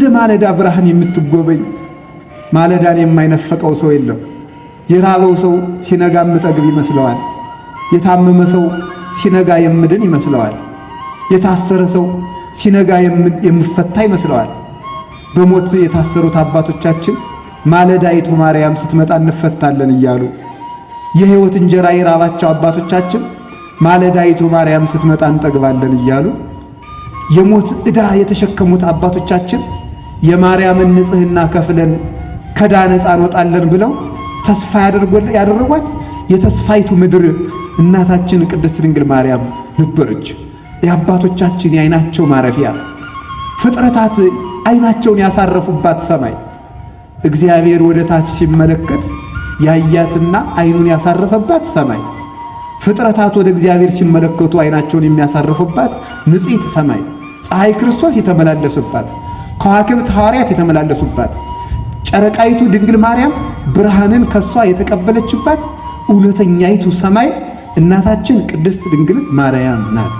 እንደ ማለዳ ብርሃን የምትጎበኝ ማለዳን የማይነፈቀው ሰው የለም። የራበው ሰው ሲነጋ የምጠግብ ይመስለዋል። የታመመ ሰው ሲነጋ የምድን ይመስለዋል። የታሰረ ሰው ሲነጋ የምፈታ ይመስለዋል። በሞት የታሰሩት አባቶቻችን ማለዳይቱ ማርያም ስትመጣ እንፈታለን እያሉ የሕይወት እንጀራ የራባቸው አባቶቻችን ማለዳይቱ ማርያም ስትመጣ እንጠግባለን እያሉ የሞት ዕዳ የተሸከሙት አባቶቻችን የማርያምን ንጽሕና ከፍለን ከዕዳ ነፃ እንወጣለን ብለው ተስፋ ያደረጓት የተስፋይቱ ምድር እናታችን ቅድስት ድንግል ማርያም ነበረች። የአባቶቻችን የዓይናቸው ማረፊያ ፍጥረታት ዓይናቸውን ያሳረፉባት ሰማይ እግዚአብሔር ወደ ታች ሲመለከት ያያትና ዓይኑን ያሳረፈባት ሰማይ ፍጥረታት ወደ እግዚአብሔር ሲመለከቱ ዓይናቸውን የሚያሳርፉባት ንጽሕት ሰማይ ፀሐይ ክርስቶስ የተመላለሰባት ከዋክብት ሐዋርያት የተመላለሱባት ጨረቃይቱ ድንግል ማርያም ብርሃንን ከሷ የተቀበለችባት እውነተኛይቱ ሰማይ እናታችን ቅድስት ድንግል ማርያም ናት።